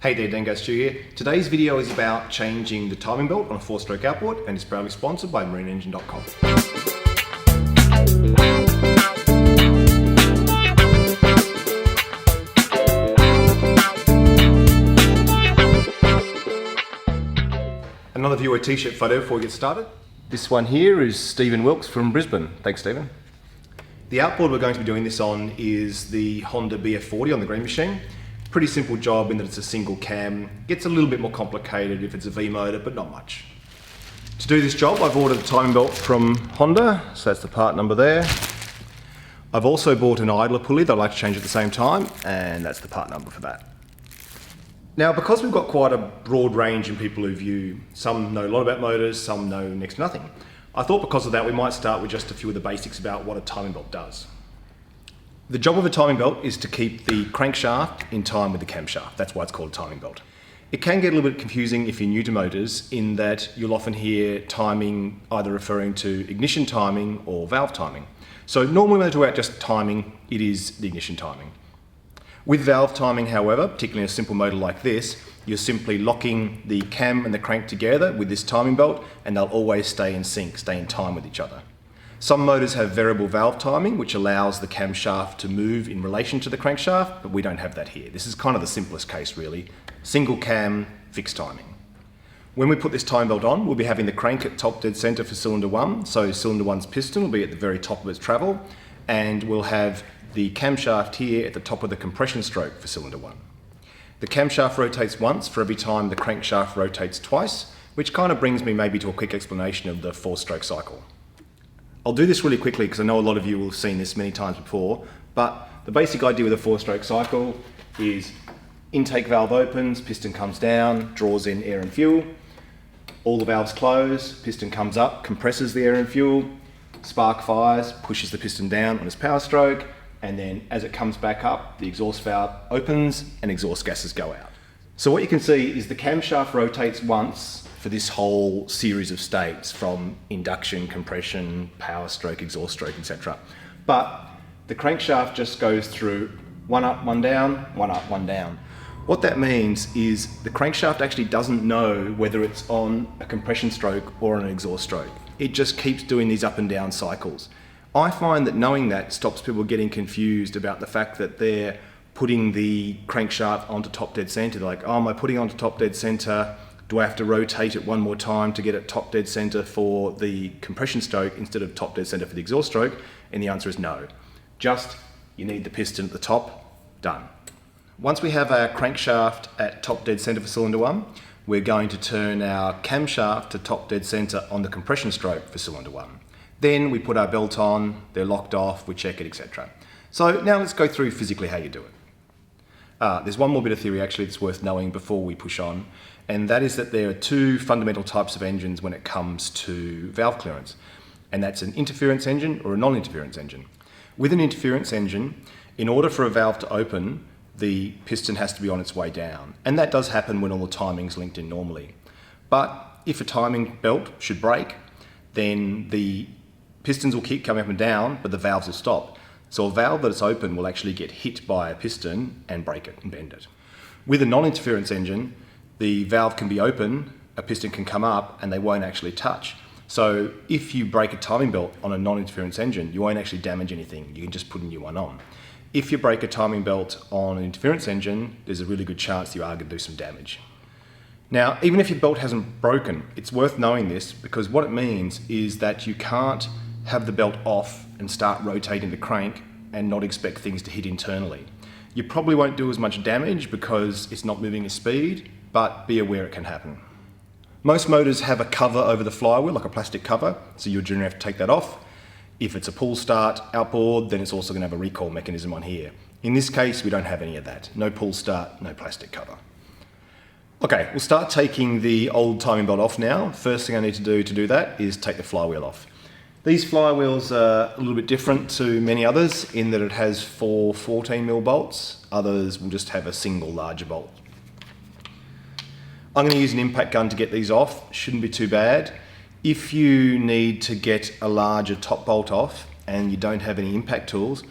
Hey there, Dango Stu here. Today's video is about changing the timing belt on a 4-stroke outboard and is proudly sponsored by marineengine.com. Another viewer t-shirt photo before we get started. This one here is Stephen Wilkes from Brisbane. Thanks, Stephen. The outboard we're going to be doing this on is the Honda BF40 on the green machine. Pretty simple job in that it's a single cam. Gets a little bit more complicated if it's a V motor, but not much. To do this job, I've ordered a timing belt from Honda, so that's the part number there. I've also bought an idler pulley that I like to change at the same time, and that's the part number for that. Now, because we've got quite a broad range in people who view, some know a lot about motors, some know next to nothing. I thought because of that, we might start with just a few of the basics about what a timing belt does. The job of a timing belt is to keep the crankshaft in time with the camshaft. That's why it's called a timing belt. It can get a little bit confusing if you're new to motors in that you'll often hear timing either referring to ignition timing or valve timing. So normally when they talk about just timing, it is the ignition timing. With valve timing, however, particularly in a simple motor like this, you're simply locking the cam and the crank together with this timing belt and they'll always stay in sync, stay in time with each other. Some motors have variable valve timing, which allows the camshaft to move in relation to the crankshaft, but we don't have that here. This is kind of the simplest case, really. Single cam, fixed timing. When we put this timing belt on, we'll be having the crank at top dead center for cylinder 1, so cylinder 1's piston will be at the very top of its travel, and we'll have the camshaft here at the top of the compression stroke for cylinder 1. The camshaft rotates once for every time the crankshaft rotates twice, which kind of brings me maybe to a quick explanation of the 4-stroke cycle. I'll do this really quickly because I know a lot of you will have seen this many times before, but the basic idea with a 4-stroke cycle is intake valve opens, piston comes down, draws in air and fuel, all the valves close, piston comes up, compresses the air and fuel, spark fires, pushes the piston down on its power stroke, and then as it comes back up, the exhaust valve opens and exhaust gases go out. So what you can see is the camshaft rotates once for this whole series of states from induction, compression, power stroke, exhaust stroke, etc. But the crankshaft just goes through one up, one down, one up, one down. What that means is the crankshaft actually doesn't know whether it's on a compression stroke or an exhaust stroke. It just keeps doing these up and down cycles. I find that knowing that stops people getting confused about the fact that they're putting the crankshaft onto top dead center. They're like, oh, am I putting it onto top dead center? Do I have to rotate it one more time to get it top dead center for the compression stroke instead of top dead center for the exhaust stroke? And the answer is no. Just, you need the piston at the top, done. Once we have our crankshaft at top dead center for cylinder 1, we're going to turn our camshaft to top dead center on the compression stroke for cylinder 1. Then we put our belt on, they're locked off, we check it, etc. So now let's go through physically how you do it. There's one more bit of theory actually that's worth knowing before we push on, and that is that there are two fundamental types of engines when it comes to valve clearance, and that's an interference engine or a non-interference engine. With an interference engine, in order for a valve to open, the piston has to be on its way down, and that does happen when all the timing's linked in normally. But if a timing belt should break, then the pistons will keep coming up and down, but the valves will stop. So a valve that's open will actually get hit by a piston and break it and bend it. With a non-interference engine, the valve can be open, a piston can come up, and they won't actually touch. So if you break a timing belt on a non-interference engine, you won't actually damage anything. You can just put a new one on. If you break a timing belt on an interference engine, there's a really good chance you are going to do some damage. Now, even if your belt hasn't broken, it's worth knowing this because what it means is that you can't have the belt off and start rotating the crank and not expect things to hit internally. You probably won't do as much damage because it's not moving at speed, but be aware it can happen. Most motors have a cover over the flywheel, like a plastic cover, so you'll generally have to take that off. If it's a pull start outboard, then it's also going to have a recoil mechanism on here. In this case, we don't have any of that. No pull start, no plastic cover. Okay, we'll start taking the old timing belt off now. First thing I need to do that is take the flywheel off. These flywheels are a little bit different to many others in that it has 4 14mm bolts. Others will just have a single larger bolt. I'm going to use an impact gun to get these off. Shouldn't be too bad. If you need to get a larger top bolt off and you don't have any impact tools,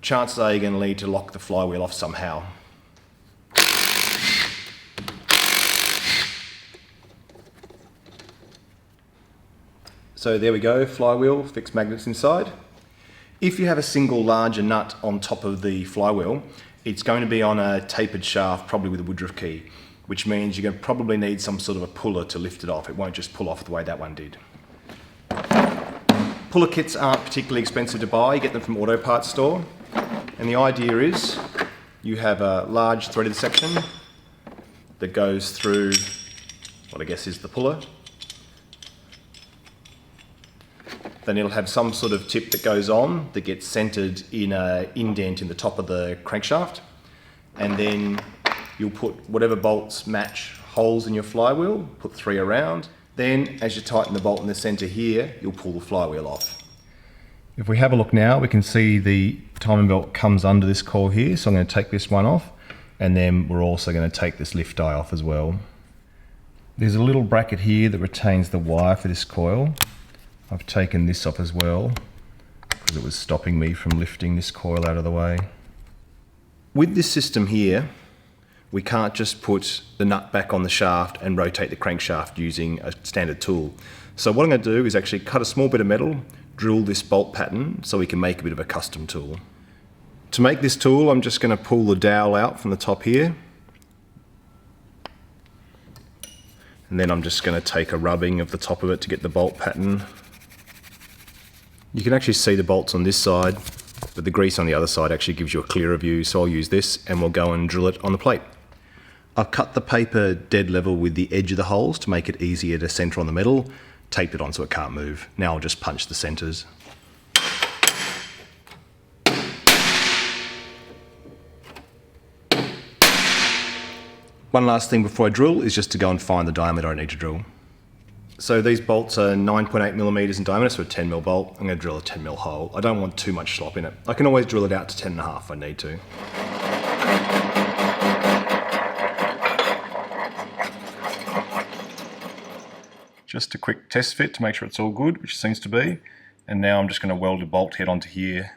chances are you're going to need to lock the flywheel off somehow. So there we go, flywheel, fixed magnets inside. If you have a single larger nut on top of the flywheel, it's going to be on a tapered shaft, probably with a woodruff key, which means you're going to probably need some sort of a puller to lift it off. It won't just pull off the way that one did. Puller kits aren't particularly expensive to buy. You get them from auto parts store. And the idea is you have a large threaded section that goes through what I guess is the puller. Then it'll have some sort of tip that goes on that gets centered in an indent in the top of the crankshaft. And then you'll put whatever bolts match holes in your flywheel, put 3 around. Then as you tighten the bolt in the center here, you'll pull the flywheel off. If we have a look now, we can see the timing belt comes under this coil here. So I'm going to take this one off, and then we're also going to take this lift eye off as well. There's a little bracket here that retains the wire for this coil. I've taken this off as well because it was stopping me from lifting this coil out of the way. With this system here, we can't just put the nut back on the shaft and rotate the crankshaft using a standard tool. So what I'm going to do is actually cut a small bit of metal, drill this bolt pattern so we can make a bit of a custom tool. To make this tool, I'm just going to pull the dowel out from the top here. And then I'm just going to take a rubbing of the top of it to get the bolt pattern. You can actually see the bolts on this side, but the grease on the other side actually gives you a clearer view, so I'll use this and we'll go and drill it on the plate. I've cut the paper dead level with the edge of the holes to make it easier to center on the metal, taped it on so it can't move. Now I'll just punch the centers. One last thing before I drill is just to go and find the diameter I need to drill. So these bolts are 9.8 millimeters in diameter, so a 10mm bolt. I'm going to drill a 10mm hole. I don't want too much slop in it. I can always drill it out to 10.5 if I need to. Just a quick test fit to make sure it's all good, which seems to be. And now I'm just going to weld a bolt head onto here.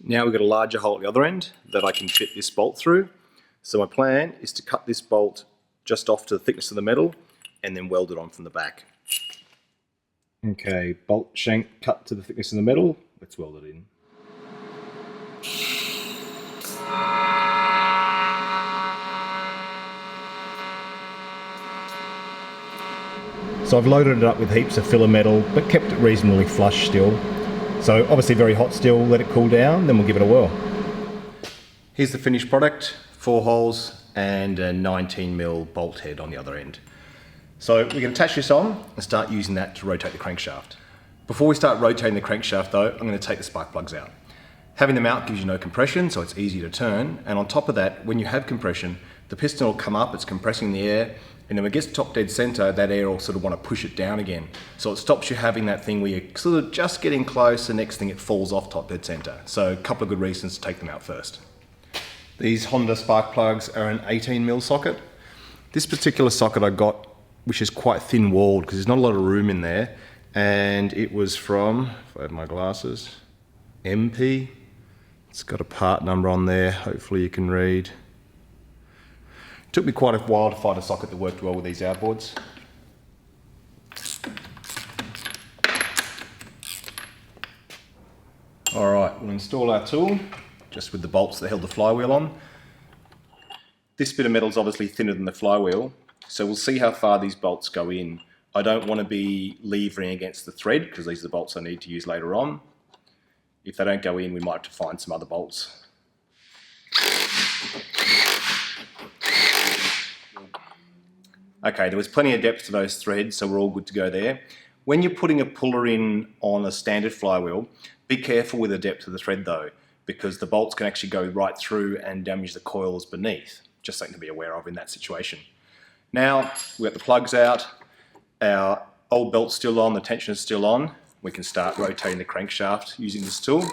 Now we've got a larger hole at the other end that I can fit this bolt through. So my plan is to cut this bolt just off to the thickness of the metal and then weld it on from the back. Okay, bolt shank cut to the thickness of the metal. Let's weld it in. So I've loaded it up with heaps of filler metal, but kept it reasonably flush still. So obviously very hot still, let it cool down, then we'll give it a whirl. Here's the finished product, 4 holes and a 19mm bolt head on the other end. So we can attach this on and start using that to rotate the crankshaft. Before we start rotating the crankshaft though, I'm going to take the spark plugs out. Having them out gives you no compression, so it's easy to turn, and on top of that, when you have compression, the piston will come up, it's compressing the air, and when it gets to top dead center, that air will sort of want to push it down again. So it stops you having that thing where you're sort of just getting close, the next thing it falls off top dead center. So a couple of good reasons to take them out first. These Honda spark plugs are an 18mm socket. This particular socket I got, which is quite thin walled because there's not a lot of room in there, and it was from, if I had my glasses, MP. It's got a part number on there, hopefully you can read. It took me quite a while to find a socket that worked well with these outboards. Alright, we'll install our tool, just with the bolts that held the flywheel on. This bit of metal is obviously thinner than the flywheel, so we'll see how far these bolts go in. I don't want to be levering against the thread because these are the bolts I need to use later on. If they don't go in, we might have to find some other bolts. Okay, there was plenty of depth to those threads, so we're all good to go there. When you're putting a puller in on a standard flywheel, be careful with the depth of the thread though, because the bolts can actually go right through and damage the coils beneath. Just something to be aware of in that situation. Now, we've got the plugs out, our old belt's still on, the tensioner's still on. We can start rotating the crankshaft using this tool.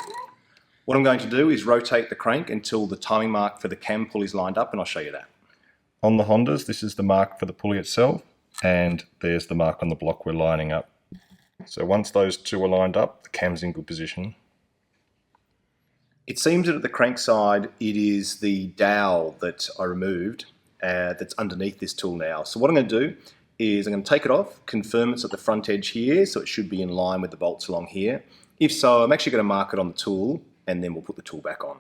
What I'm going to do is rotate the crank until the timing mark for the cam pulley is lined up, and I'll show you that. On the Hondas, this is the mark for the pulley itself, and there's the mark on the block we're lining up. So once those two are lined up, the cam's in good position. It seems that at the crank side, it is the dowel that I removed that's underneath this tool now. So what I'm going to do is I'm going to take it off, confirm it's at the front edge here, so it should be in line with the bolts along here. If so, I'm actually going to mark it on the tool, and then we'll put the tool back on.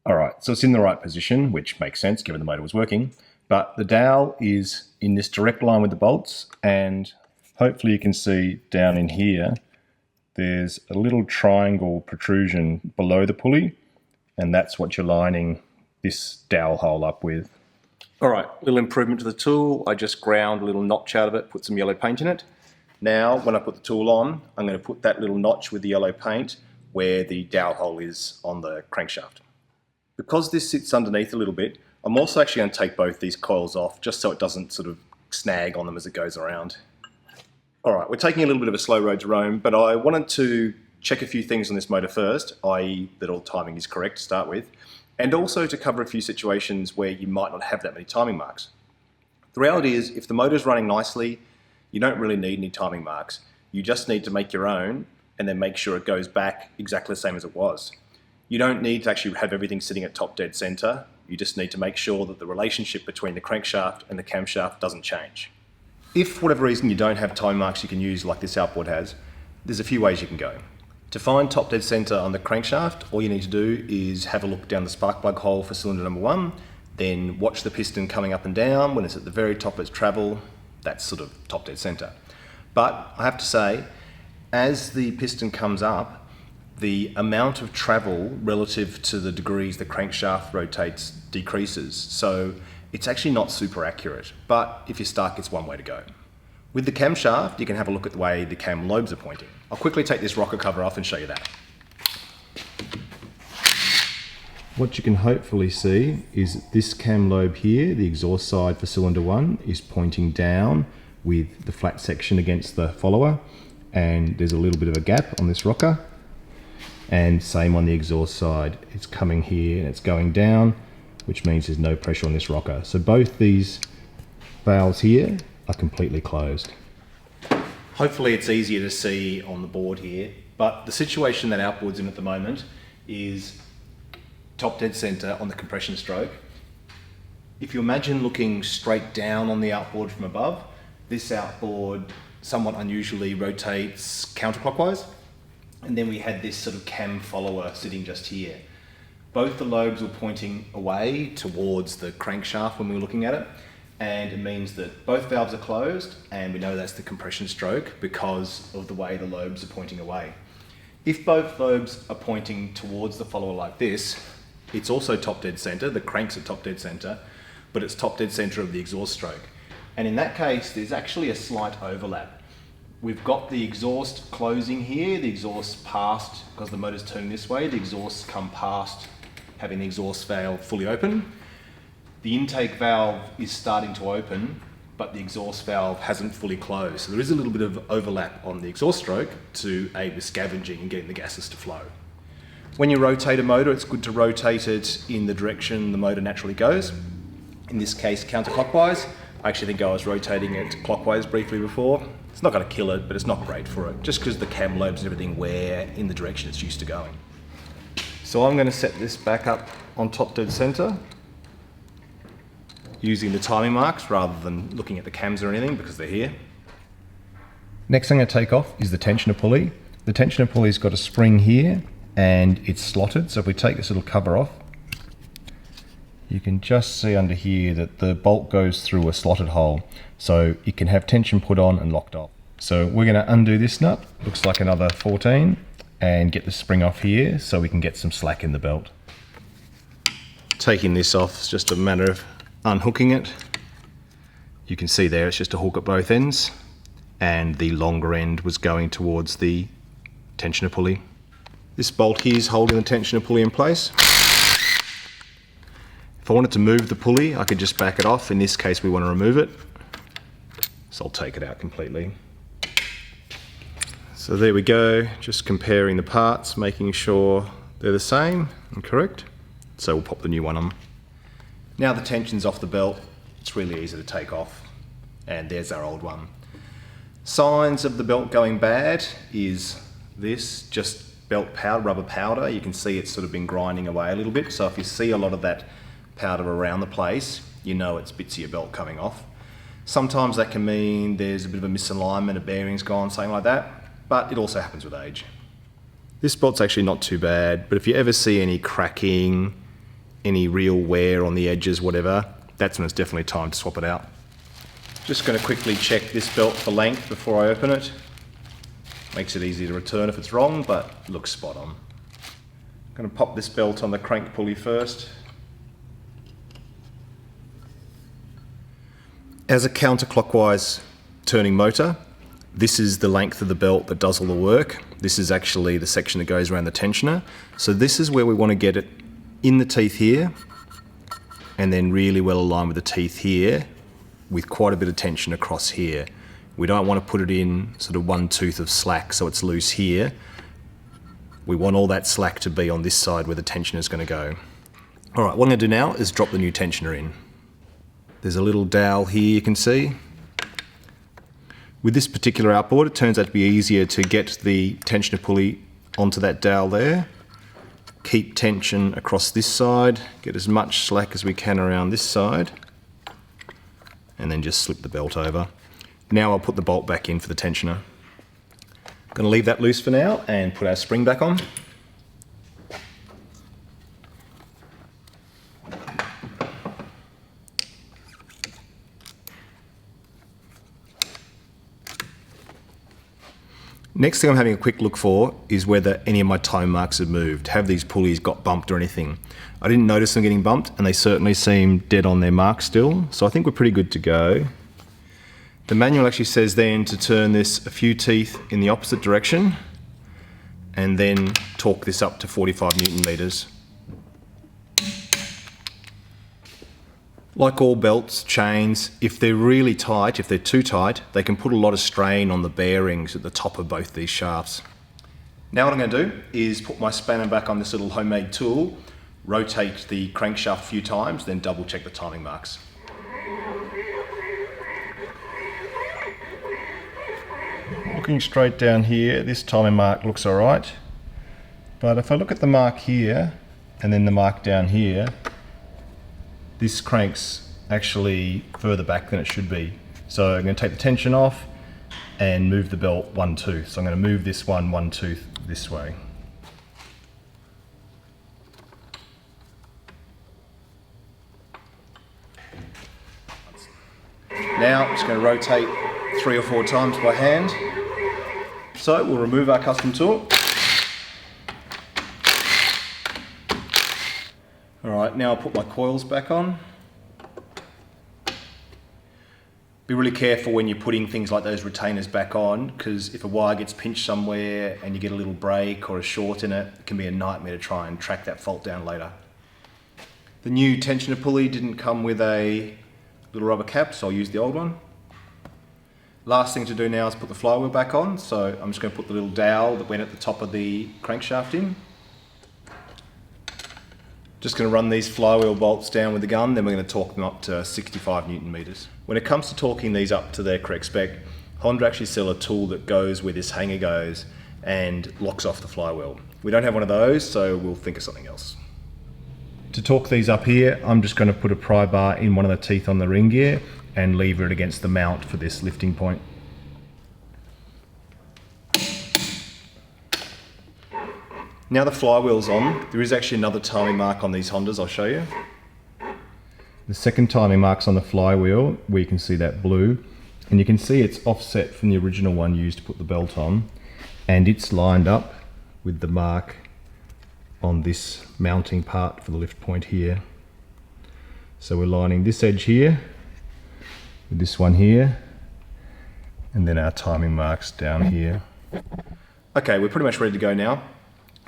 All right, so it's in the right position, which makes sense given the motor was working, but the dowel is in this direct line with the bolts, and hopefully you can see down in here, there's a little triangle protrusion below the pulley, and that's what you're lining this dowel hole up with. All right, little improvement to the tool. I just ground a little notch out of it, put some yellow paint in it. Now, when I put the tool on, I'm going to put that little notch with the yellow paint where the dowel hole is on the crankshaft. Because this sits underneath a little bit, I'm also actually going to take both these coils off just so it doesn't sort of snag on them as it goes around. All right, we're taking a little bit of a slow road to Rome, but I wanted to check a few things on this motor first, i.e. that all timing is correct to start with, and also to cover a few situations where you might not have that many timing marks. The reality is, if the motor's running nicely, you don't really need any timing marks. You just need to make your own and then make sure it goes back exactly the same as it was. You don't need to actually have everything sitting at top dead center. You just need to make sure that the relationship between the crankshaft and the camshaft doesn't change. If for whatever reason you don't have timing marks you can use like this Outboard has, there's a few ways you can go. To find top dead center on the crankshaft, all you need to do is have a look down the spark plug hole for cylinder number 1, then watch the piston coming up and down. When it's at the very top of its travel, that's sort of top dead center. But I have to say, as the piston comes up, the amount of travel relative to the degrees the crankshaft rotates decreases. So it's actually not super accurate, but if you're stuck, it's one way to go. With the camshaft, you can have a look at the way the cam lobes are pointing. I'll quickly take this rocker cover off and show you that. What you can hopefully see is this cam lobe here, the exhaust side for cylinder 1, is pointing down with the flat section against the follower, and there's a little bit of a gap on this rocker, and same on the exhaust side. It's coming here and it's going down, which means there's no pressure on this rocker. So both these valves here are completely closed. Hopefully it's easier to see on the board here, but the situation that Outboard's in at the moment is top dead center on the compression stroke. If you imagine looking straight down on the Outboard from above, this Outboard somewhat unusually rotates counterclockwise, and then we had this sort of cam follower sitting just here. Both the lobes were pointing away towards the crankshaft when we were looking at it, and it means that both valves are closed, and we know that's the compression stroke because of the way the lobes are pointing away. If both lobes are pointing towards the follower like this, it's also top dead center, the crank's at top dead center, but it's top dead center of the exhaust stroke. And in that case, there's actually a slight overlap. We've got the exhaust closing here, the exhaust past, because the motor's turning this way, the exhausts come past having the exhaust valve fully open. The intake valve is starting to open, but the exhaust valve hasn't fully closed. So there is a little bit of overlap on the exhaust stroke to aid with scavenging and getting the gases to flow. When you rotate a motor, it's good to rotate it in the direction the motor naturally goes. In this case, counterclockwise. I actually think I was rotating it clockwise briefly before. It's not going to kill it, but it's not great for it, just because the cam lobes and everything wear in the direction it's used to going. So I'm going to set this back up on top dead center, using the timing marks rather than looking at the cams or anything because they're here. Next thing I take off is the tensioner pulley. The tensioner pulley's got a spring here and it's slotted, so if we take this little cover off, you can just see under here that the bolt goes through a slotted hole, so it can have tension put on and locked off. So we're going to undo this nut, looks like another 14, and get the spring off here so we can get some slack in the belt. Taking this off is just a matter of unhooking it. You can see there it's just a hook at both ends, and the longer end was going towards the tensioner pulley. This bolt here is holding the tensioner pulley in place. If I wanted to move the pulley, I could just back it off. In this case, we want to remove it, so I'll take it out completely. So there we go, just comparing the parts, making sure they're the same and correct. So we'll pop the new one on. Now the tension's off the belt, it's really easy to take off, and there's our old one. Signs of the belt going bad is this, just belt powder, rubber powder. You can see it's sort of been grinding away a little bit, so if you see a lot of that powder around the place, you know it's bits of your belt coming off. Sometimes that can mean there's a bit of a misalignment, a bearing's gone, something like that, but it also happens with age. This bolt's actually not too bad, but if you ever see any cracking, any real wear on the edges, whatever, that's when it's definitely time to swap it out. Just going to quickly check this belt for length before I open it. Makes it easy to return if it's wrong, but it looks spot on. I'm going to pop this belt on the crank pulley first. As a counterclockwise turning motor, this is the length of the belt that does all the work. This is actually the section that goes around the tensioner. So this is where we want to get it in the teeth here, and then really well aligned with the teeth here, with quite a bit of tension across here. We don't want to put it in sort of one tooth of slack so it's loose here. We want all that slack to be on this side where the tensioner is going to go. All right, what I'm going to do now is drop the new tensioner in. There's a little dowel here you can see. With this particular outboard, it turns out to be easier to get the tensioner pulley onto that dowel there. Keep tension across this side, get as much slack as we can around this side, and then just slip the belt over. Now I'll put the bolt back in for the tensioner. I'm going to leave that loose for now and put our spring back on. Next thing I'm having a quick look for is whether any of my timing marks have moved. Have these pulleys got bumped or anything? I didn't notice them getting bumped, and they certainly seem dead on their mark still, so I think we're pretty good to go. The manual actually says then to turn this a few teeth in the opposite direction and then torque this up to 45 Newton meters. Like all belts, chains, if they're really tight, if they're too tight, they can put a lot of strain on the bearings at the top of both these shafts. Now what I'm going to do is put my spanner back on this little homemade tool, rotate the crankshaft a few times, then double check the timing marks. Looking straight down here, this timing mark looks alright, but if I look at the mark here and then the mark down here, this crank's actually further back than it should be. So I'm going to take the tension off and move the belt one tooth. So I'm going to move this one tooth this way. Now I'm just going to rotate 3 or 4 times by hand. So we'll remove our custom tool. Alright, now I'll put my coils back on. Be really careful when you're putting things like those retainers back on, because if a wire gets pinched somewhere and you get a little break or a short in it, it can be a nightmare to try and track that fault down later. The new tensioner pulley didn't come with a little rubber cap, so I'll use the old one. Last thing to do now is put the flywheel back on, so I'm just going to put the little dowel that went at the top of the crankshaft in. Just going to run these flywheel bolts down with the gun, then we're going to torque them up to 65 Newton meters. When it comes to torquing these up to their correct spec, Honda actually sell a tool that goes where this hanger goes and locks off the flywheel. We don't have one of those, so we'll think of something else. To torque these up here, I'm just going to put a pry bar in one of the teeth on the ring gear and lever it against the mount for this lifting point. Now the flywheel's on, there is actually another timing mark on these Hondas I'll show you. The second timing mark's on the flywheel, where you can see that blue, and you can see it's offset from the original one used to put the belt on, and it's lined up with the mark on this mounting part for the lift point here. So we're lining this edge here with this one here, and then our timing marks down here. Okay, we're pretty much ready to go now.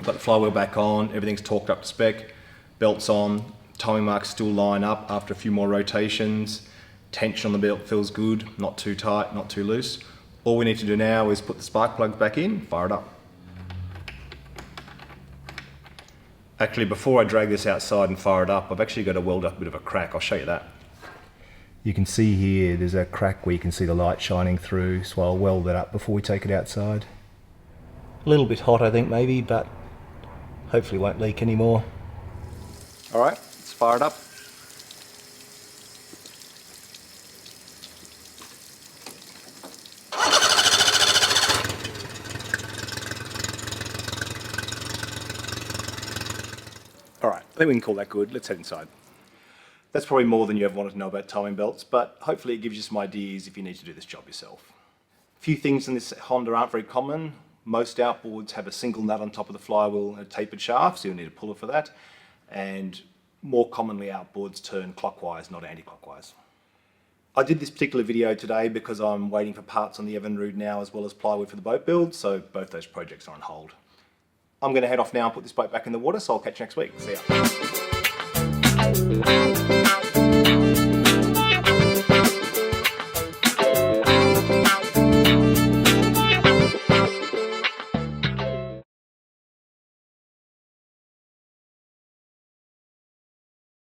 Got the flywheel back on, everything's torqued up to spec, belt's on, timing marks still line up after a few more rotations, tension on the belt feels good, not too tight, not too loose. All we need to do now is put the spark plugs back in, fire it up. Actually, before I drag this outside and fire it up, I've actually got to weld up a bit of a crack. I'll show you that. You can see here, there's a crack where you can see the light shining through, so I'll weld that up before we take it outside. A little bit hot, I think, maybe, but hopefully won't leak anymore. All right, let's fire it up. think we can call that good. Let's head inside. That's probably more than you ever wanted to know about timing belts, but hopefully it gives you some ideas if you need to do this job yourself. A few things in this Honda aren't very common. Most outboards have a single nut on top of the flywheel and a tapered shaft, so you'll need a puller for that. And more commonly, outboards turn clockwise, not anti-clockwise. I did this particular video today because I'm waiting for parts on the Evinrude now as well as plywood for the boat build, so both those projects are on hold. I'm going to head off now and put this boat back in the water, so I'll catch you next week. See ya.